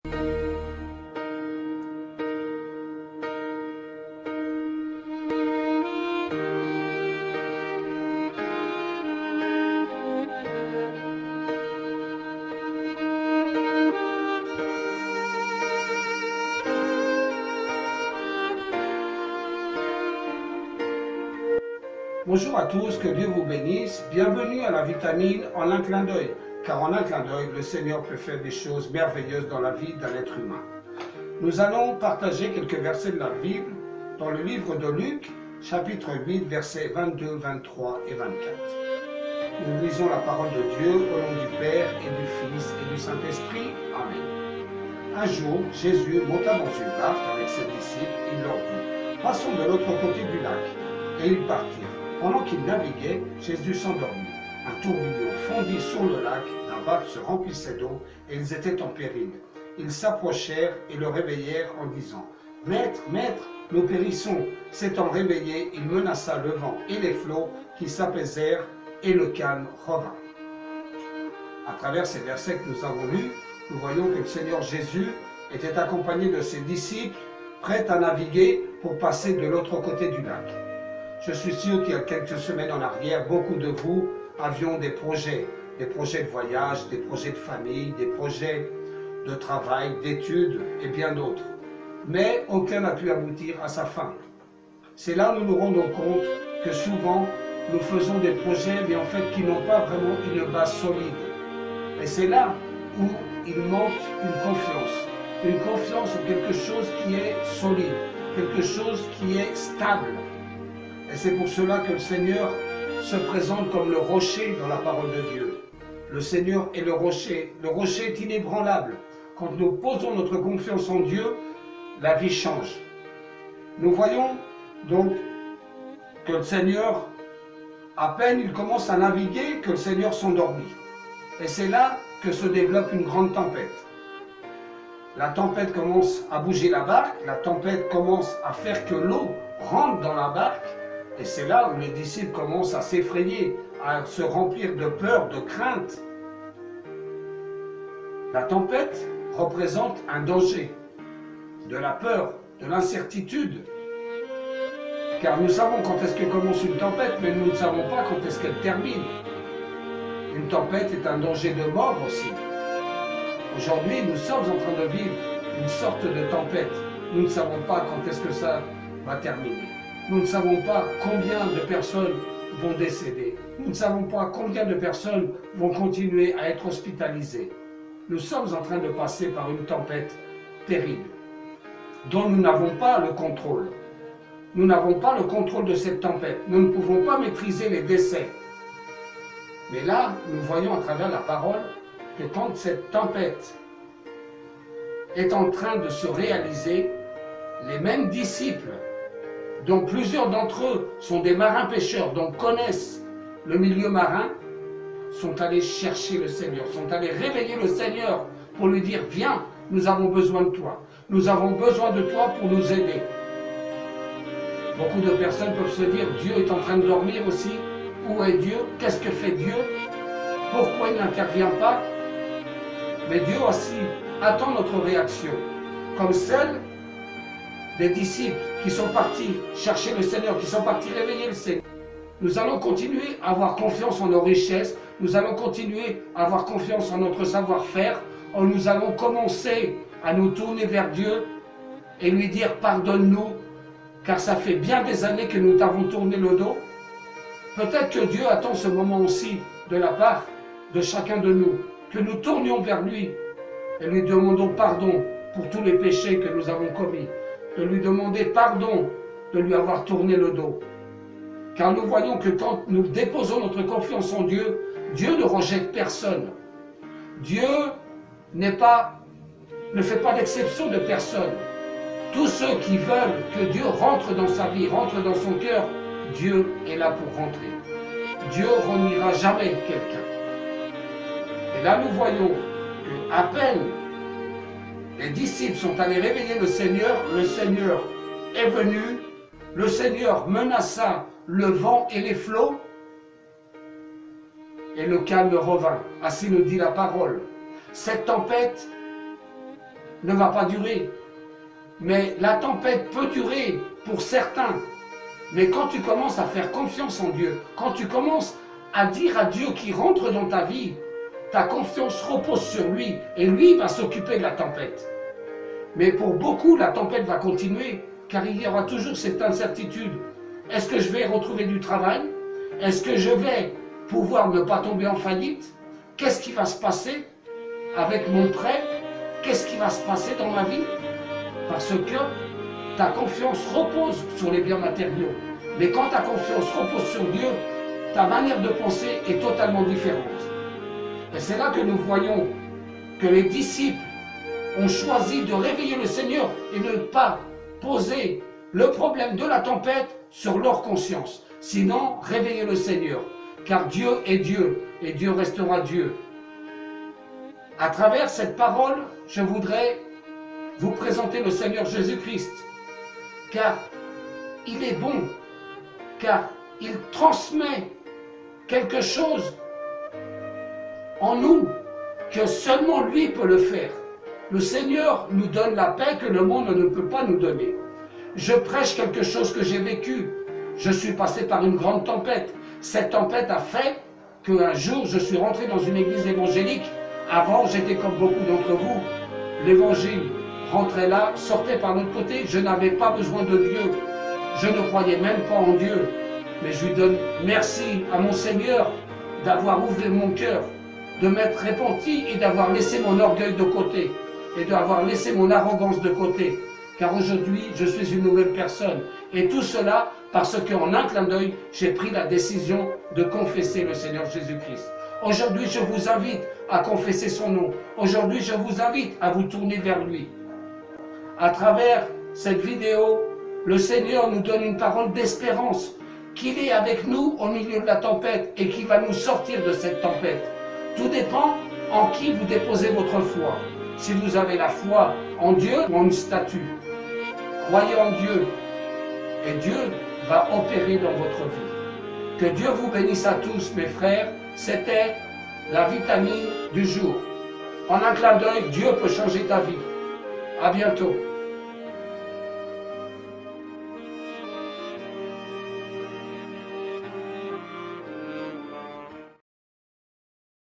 Bonjour à tous, que Dieu vous bénisse. Bienvenue à la vitamine en un clin d'œil. Car en un clin d'œil, le Seigneur peut faire des choses merveilleuses dans la vie d'un être humain. Nous allons partager quelques versets de la Bible dans le livre de Luc, chapitre 8, versets 22, 23 et 24. Nous lisons la parole de Dieu au nom du Père et du Fils et du Saint-Esprit. Amen. Un jour, Jésus monta dans une barque avec ses disciples. Il leur dit: passons de l'autre côté du lac. Et ils partirent. Pendant qu'ils naviguaient, Jésus s'endormit. Un tourbillon fondit sur le lac, la barque se remplissait d'eau et ils étaient en péril. Ils s'approchèrent et le réveillèrent en disant: Maître, Maître, nous périssons. S'étant réveillé, il menaça le vent et les flots qui s'apaisèrent et le calme revint. À travers ces versets que nous avons lus, nous voyons que le Seigneur Jésus était accompagné de ses disciples, prêts à naviguer pour passer de l'autre côté du lac. Je suis sûr qu'il y a quelques semaines en arrière, beaucoup de vous avions des projets de voyage, des projets de famille, des projets de travail, d'études et bien d'autres. Mais aucun n'a pu aboutir à sa fin. C'est là où nous nous rendons compte que souvent nous faisons des projets, mais en fait qui n'ont pas vraiment une base solide. Et c'est là où il manque une confiance en quelque chose qui est solide, quelque chose qui est stable. Et c'est pour cela que le Seigneur se présente comme le rocher dans la parole de Dieu. Le Seigneur est le rocher est inébranlable. Quand nous posons notre confiance en Dieu, la vie change. Nous voyons donc que le Seigneur, à peine il commence à naviguer, que le Seigneur s'endormit. Et c'est là que se développe une grande tempête. La tempête commence à bouger la barque, la tempête commence à faire que l'eau rentre dans la barque. Et c'est là où les disciples commencent à s'effrayer, à se remplir de peur, de crainte. La tempête représente un danger, de la peur, de l'incertitude. Car nous savons quand est-ce que commence une tempête, mais nous ne savons pas quand est-ce qu'elle termine. Une tempête est un danger de mort aussi. Aujourd'hui, nous sommes en train de vivre une sorte de tempête. Nous ne savons pas quand est-ce que ça va terminer. Nous ne savons pas combien de personnes vont décéder. Nous ne savons pas combien de personnes vont continuer à être hospitalisées. Nous sommes en train de passer par une tempête terrible, dont nous n'avons pas le contrôle. Nous n'avons pas le contrôle de cette tempête. Nous ne pouvons pas maîtriser les décès. Mais là, nous voyons à travers la parole que quand cette tempête est en train de se réaliser, les mêmes disciples, dont plusieurs d'entre eux sont des marins-pêcheurs, donc connaissent le milieu marin, sont allés chercher le Seigneur, sont allés réveiller le Seigneur pour lui dire: viens, nous avons besoin de toi. Nous avons besoin de toi pour nous aider. Beaucoup de personnes peuvent se dire: Dieu est en train de dormir aussi. Où est Dieu? Qu'est-ce que fait Dieu? Pourquoi il n'intervient pas? Mais Dieu aussi attend notre réaction, comme celle des disciples qui sont partis chercher le Seigneur, qui sont partis réveiller le Seigneur. Nous allons continuer à avoir confiance en nos richesses, nous allons continuer à avoir confiance en notre savoir-faire, nous allons commencer à nous tourner vers Dieu et lui dire: pardonne-nous, car ça fait bien des années que nous t'avons tourné le dos. Peut-être que Dieu attend ce moment aussi de la part de chacun de nous, que nous tournions vers lui et lui demandons pardon pour tous les péchés que nous avons commis, de lui demander pardon de lui avoir tourné le dos. Car nous voyons que quand nous déposons notre confiance en Dieu, Dieu ne rejette personne. Dieu ne fait pas d'exception de personne. Tous ceux qui veulent que Dieu rentre dans sa vie, rentre dans son cœur, Dieu est là pour rentrer. Dieu ne reniera jamais quelqu'un. Et là nous voyons qu'à peine les disciples sont allés réveiller le Seigneur est venu, le Seigneur menaça le vent et les flots, et le calme revint. Ainsi nous dit la parole. Cette tempête ne va pas durer. Mais la tempête peut durer pour certains. Mais quand tu commences à faire confiance en Dieu, quand tu commences à dire à Dieu qui rentre dans ta vie, ta confiance repose sur lui et lui va s'occuper de la tempête. Mais pour beaucoup, la tempête va continuer car il y aura toujours cette incertitude. Est-ce que je vais retrouver du travail? Est-ce que je vais pouvoir ne pas tomber en faillite? Qu'est-ce qui va se passer avec mon prêt? Qu'est-ce qui va se passer dans ma vie? Parce que ta confiance repose sur les biens matériaux. Mais quand ta confiance repose sur Dieu, ta manière de penser est totalement différente. Et c'est là que nous voyons que les disciples ont choisi de réveiller le Seigneur et ne pas poser le problème de la tempête sur leur conscience. Sinon, réveillez le Seigneur, car Dieu est Dieu et Dieu restera Dieu. À travers cette parole, je voudrais vous présenter le Seigneur Jésus-Christ, car il est bon, car il transmet quelque chose en nous que seulement lui peut le faire. Le Seigneur nous donne la paix que le monde ne peut pas nous donner. Je prêche quelque chose que j'ai vécu. Je suis passé par une grande tempête. Cette tempête a fait qu'un jour je suis rentré dans une église évangélique. Avant, j'étais comme beaucoup d'entre vous. L'évangile rentrait là, sortait par l'autre côté. Je n'avais pas besoin de Dieu. Je ne croyais même pas en Dieu. Mais je lui donne merci à mon Seigneur d'avoir ouvert mon cœur, de m'être repenti et d'avoir laissé mon orgueil de côté et d'avoir laissé mon arrogance de côté. Car aujourd'hui, je suis une nouvelle personne. Et tout cela parce qu'en un clin d'œil, j'ai pris la décision de confesser le Seigneur Jésus-Christ. Aujourd'hui, je vous invite à confesser son nom. Aujourd'hui, je vous invite à vous tourner vers lui. À travers cette vidéo, le Seigneur nous donne une parole d'espérance, qu'il est avec nous au milieu de la tempête et qu'il va nous sortir de cette tempête. Tout dépend en qui vous déposez votre foi. Si vous avez la foi en Dieu ou en une statue. Croyez en Dieu et Dieu va opérer dans votre vie. Que Dieu vous bénisse à tous, mes frères. C'était la vitamine du jour. En un clin d'œil, Dieu peut changer ta vie. À bientôt.